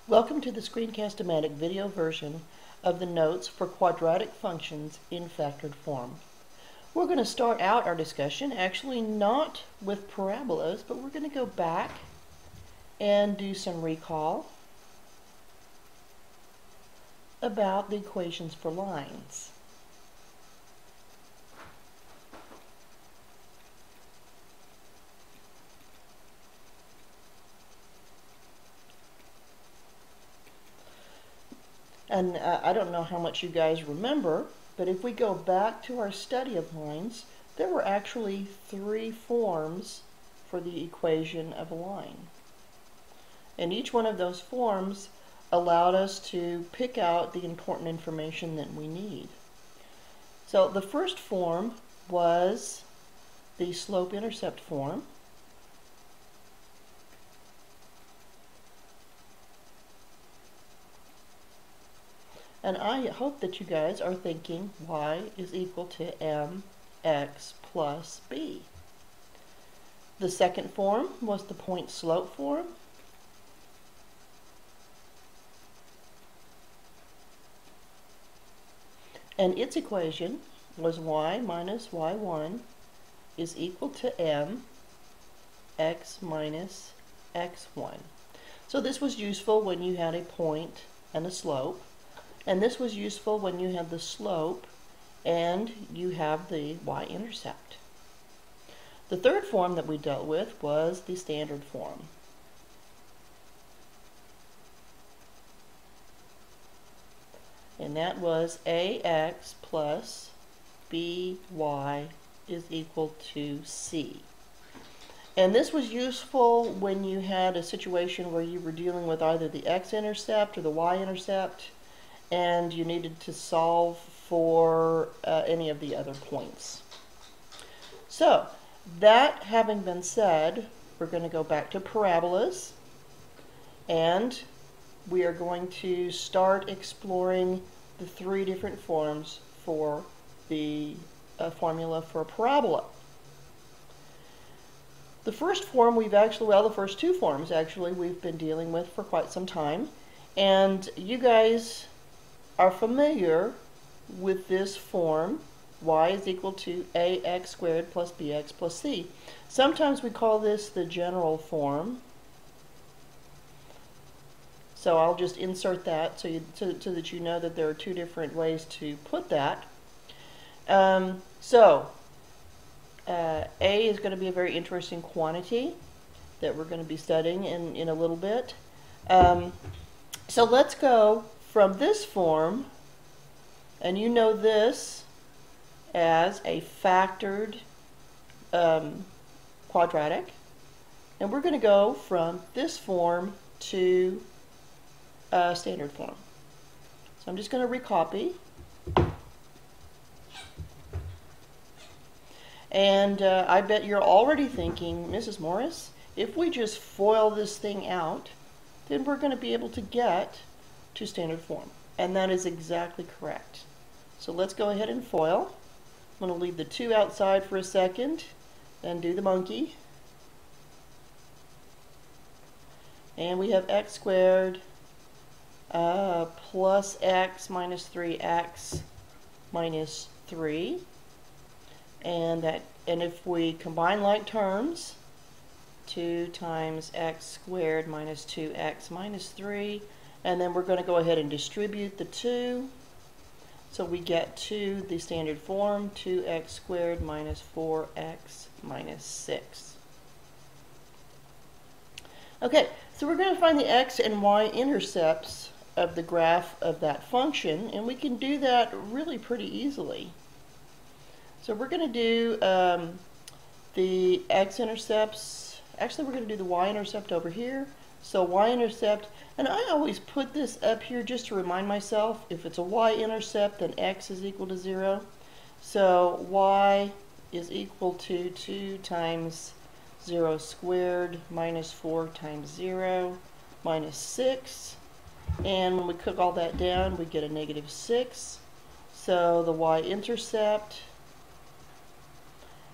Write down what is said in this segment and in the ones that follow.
Welcome to the screencast-o-matic video version of the notes for quadratic functions in factored form. We're going to start out our discussion actually not with parabolas, but we're going to go back and do some recall about the equations for lines. And I don't know how much you guys remember, but if we go back to our study of lines, there were actually three forms for the equation of a line. And each one of those forms allowed us to pick out the important information that we need. So the first form was the slope-intercept form. And I hope that you guys are thinking y is equal to mx plus b. The second form was the point slope form. And its equation was y minus y1 is equal to m x minus x1. So this was useful when you had a point and a slope. And this was useful when you have the slope and you have the y-intercept. The third form that we dealt with was the standard form. And that was ax plus by is equal to c. And this was useful when you had a situation where you were dealing with either the x-intercept or the y-intercept, and you needed to solve for any of the other points. So, that having been said, we're going to go back to parabolas, and we are going to start exploring the three different forms for the formula for a parabola. The first form the first two forms actually we've been dealing with for quite some time, and you guys are familiar with this form, y is equal to ax squared plus bx plus c. Sometimes we call this the general form. So I'll just insert that so that you know that there are two different ways to put that. A is going to be a very interesting quantity that we're going to be studying in a little bit. So let's go from this form, and you know this as a factored quadratic, and we're going to go from this form to standard form. So I'm just going to recopy, and I bet you're already thinking, Mrs. Morris, if we just FOIL this thing out, then we're going to be able to get to standard form. And that is exactly correct. So let's go ahead and FOIL. I'm going to leave the 2 outside for a second, then do the monkey. And we have x squared plus x minus 3x minus 3. And if we combine like terms, 2 times x squared minus 2x minus 3, and then we're going to go ahead and distribute the 2. So we get to the standard form, 2x squared minus 4x minus 6. Okay, so we're going to find the x and y intercepts of the graph of that function, and we can do that really pretty easily. So we're going to do the x-intercepts. Actually, we're going to do the y-intercept over here. So y-intercept, and I always put this up here just to remind myself, if it's a y-intercept, then x is equal to 0. So y is equal to 2 times 0 squared minus 4 times 0 minus 6. And when we cook all that down, we get a negative 6. So the y-intercept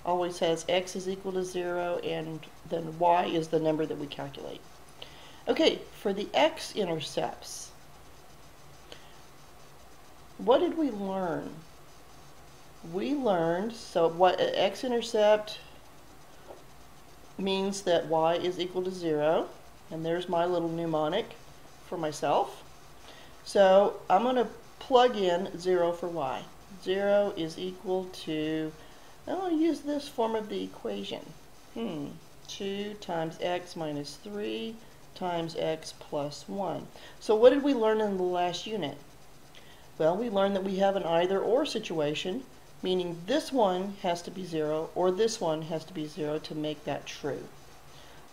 always has x is equal to 0, and then y is the number that we calculate. Okay, for the x-intercepts, what did we learn? We learned, so what x-intercept means that y is equal to 0, and there's my little mnemonic for myself. So I'm going to plug in 0 for y. 0 is equal to, I'm going to use this form of the equation. 2 times x minus 3 times x plus 1. So what did we learn in the last unit? Well, we learned that we have an either-or situation, meaning this one has to be 0 or this one has to be 0 to make that true.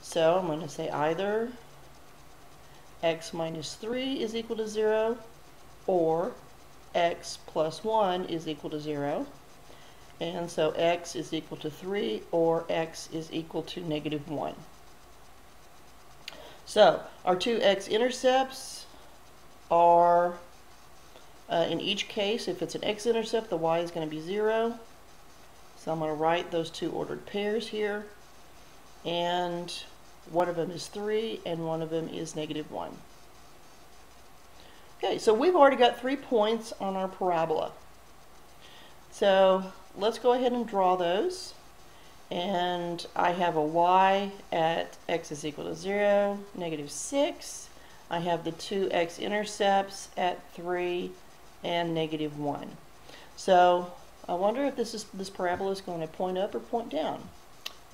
So I'm going to say either x minus 3 is equal to 0 or x plus 1 is equal to 0. And so x is equal to 3 or x is equal to negative 1. So our two x-intercepts are, in each case, if it's an x-intercept, the y is going to be 0. So I'm going to write those two ordered pairs here. And one of them is 3 and one of them is negative 1. Okay, so we've already got 3 points on our parabola. So let's go ahead and draw those. And I have a y at x is equal to 0, negative 6. I have the two x-intercepts at 3 and negative 1. So I wonder if this parabola is going to point up or point down.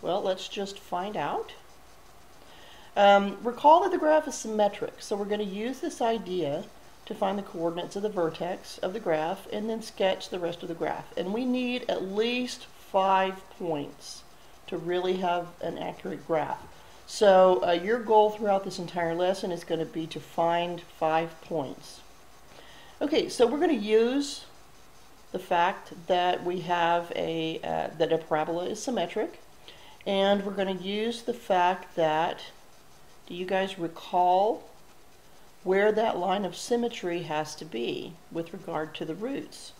Well, let's just find out. Recall that the graph is symmetric, so we're going to use this idea to find the coordinates of the vertex of the graph and then sketch the rest of the graph. And we need at least 5 points to really have an accurate graph. So your goal throughout this entire lesson is going to be to find 5 points. Okay, so we're going to use the fact that we have that a parabola is symmetric, and we're going to use the fact that, do you guys recall where that line of symmetry has to be with regard to the roots?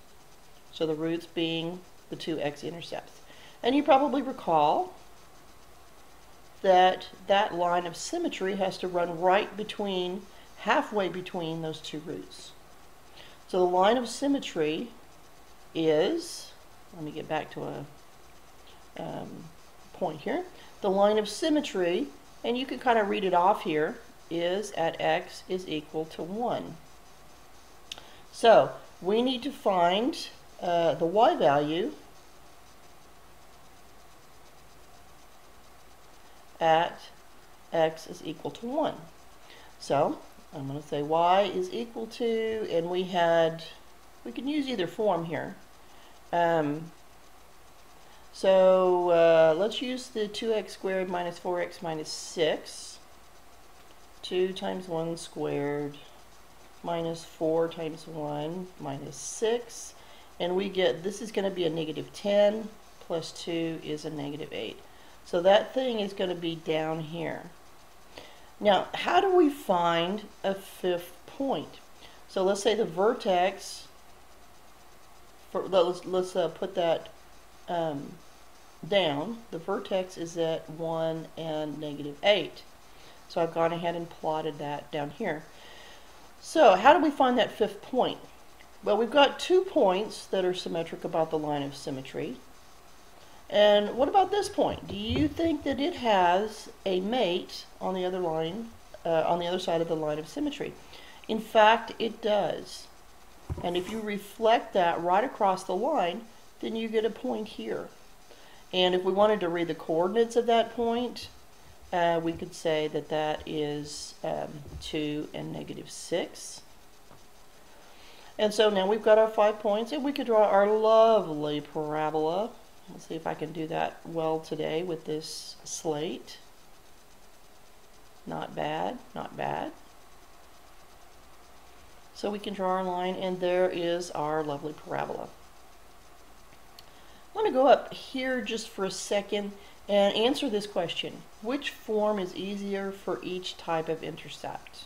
So the roots being the two x-intercepts. And you probably recall that that line of symmetry has to run right between, halfway between those two roots. So the line of symmetry is, let me get back to a point here. The line of symmetry, and you can kind of read it off here, is at x is equal to 1. So we need to find the y value at x is equal to 1. So I'm going to say y is equal to, and we can use either form here. Let's use the 2x squared minus 4x minus 6. 2 times 1 squared minus 4 times 1 minus 6. And we get, this is going to be a negative 10 plus 2 is a negative 8. So that thing is going to be down here. Now, how do we find a 5th point? So let's say the vertex, let's put that down. The vertex is at 1 and negative 8. So I've gone ahead and plotted that down here. So how do we find that 5th point? Well, we've got 2 points that are symmetric about the line of symmetry. And what about this point? Do you think that it has a mate on the other line, on the other side of the line of symmetry? In fact, it does. And if you reflect that right across the line, then you get a point here. And if we wanted to read the coordinates of that point, we could say that that is 2 and negative 6. And so now we've got our 5 points, and we could draw our lovely parabola. Let's see if I can do that well today with this slate. Not bad, not bad. So we can draw our line, and there is our lovely parabola. I'm going to go up here just for a second and answer this question. Which form is easier for each type of intercept?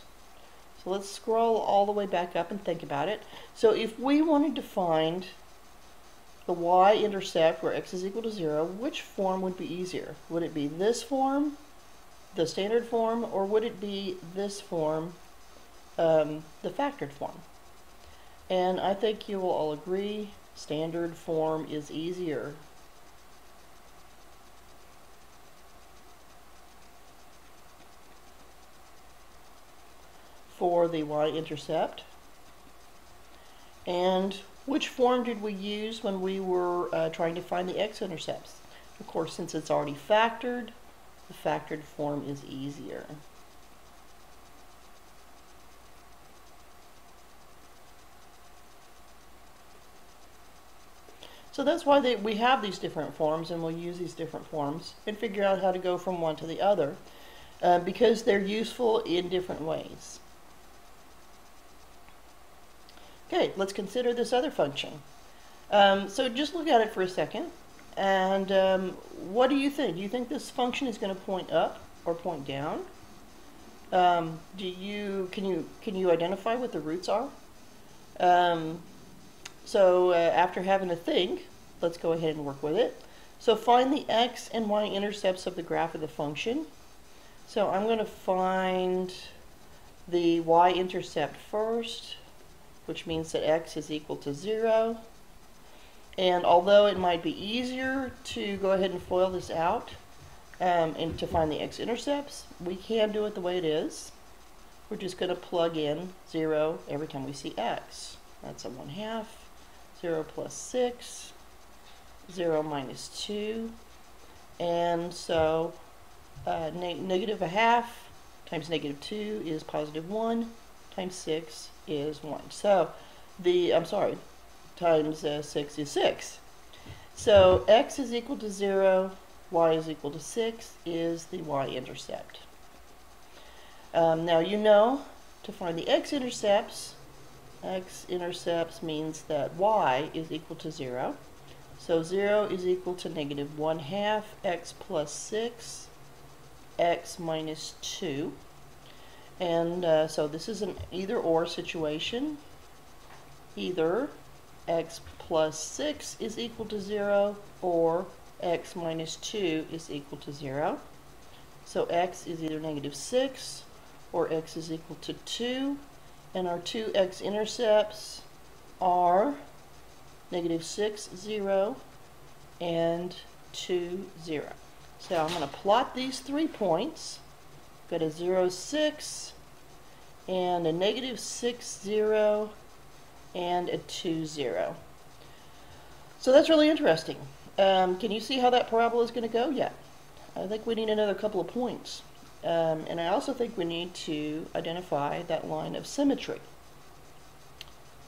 So let's scroll all the way back up and think about it. So if we wanted to find the y-intercept where x is equal to 0, which form would be easier? Would it be this form the standard form, or would it be this form, the factored form? And I think you will all agree standard form is easier. For the y-intercept. And which form did we use when we were trying to find the x-intercepts? Of course, since it's already factored, the factored form is easier. So that's why we have these different forms, and we'll use these different forms and figure out how to go from one to the other, because they're useful in different ways. Okay, let's consider this other function. So just look at it for a second, and what do you think? Do you think this function is going to point up or point down? Can you identify what the roots are? So after having to think, let's go ahead and work with it. So find the x and y intercepts of the graph of the function. So I'm going to find the y-intercept first, which means that x is equal to 0. And although it might be easier to go ahead and FOIL this out and to find the x-intercepts, we can do it the way it is. We're just going to plug in 0 every time we see x. That's a 1/2, 0 plus 6, 0 minus 2. And so negative 1/2 times negative 2 is positive 1, times 6 is 1. So times 6 is 6. So x is equal to 0, y is equal to 6 is the y-intercept. Now you know to find the x-intercepts means that y is equal to 0. So 0 is equal to negative 1/2 x plus 6, x minus 2. And so this is an either-or situation. Either x plus 6 is equal to 0 or x minus 2 is equal to 0. So x is either negative 6 or x is equal to 2. And our two x-intercepts are negative 6, 0, and 2, 0. So I'm going to plot these 3 points. Got a 0, 6, and a negative 6, 0, and a 2, 0. So that's really interesting. Can you see how that parabola is going to go? Yeah. I think we need another couple of points. And I also think we need to identify that line of symmetry.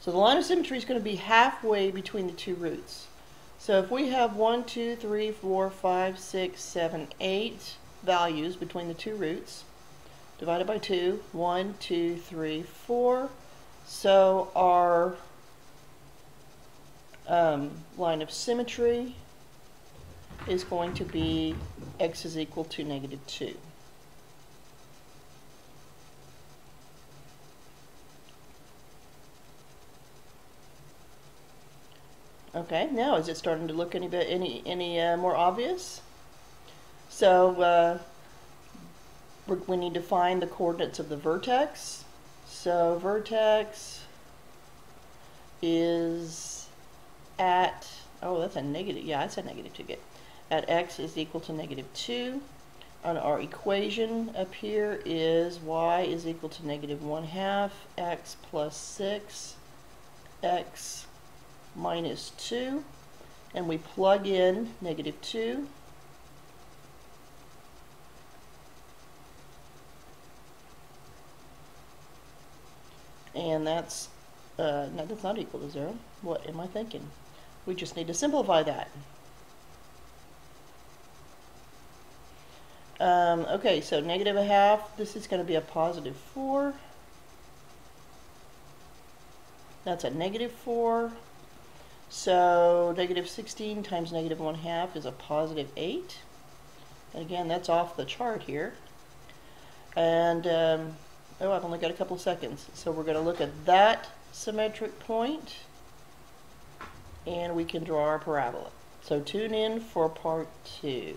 So the line of symmetry is going to be halfway between the two roots. So if we have 1, 2, 3, 4, 5, 6, 7, 8 values between the two roots, divided by 2, 1, 2, 3, 4. So our line of symmetry is going to be x is equal to negative 2. Okay, now is it starting to look any more obvious? So we need to find the coordinates of the vertex. So vertex is at, oh, that's a negative, yeah, that's a negative 2, good. At x is equal to negative 2. And our equation up here is y is equal to negative 1/2 x plus 6 x minus 2, and we plug in negative 2, and that's no, that's not equal to 0. What am I thinking? We just need to simplify that. Okay, so negative 1/2, this is going to be a positive 4. That's a negative 4. So negative 16 times negative 1/2 is a positive 8. And again, that's off the chart here. And, oh, I've only got a couple seconds. So we're going to look at that symmetric point, and we can draw our parabola. So tune in for part 2.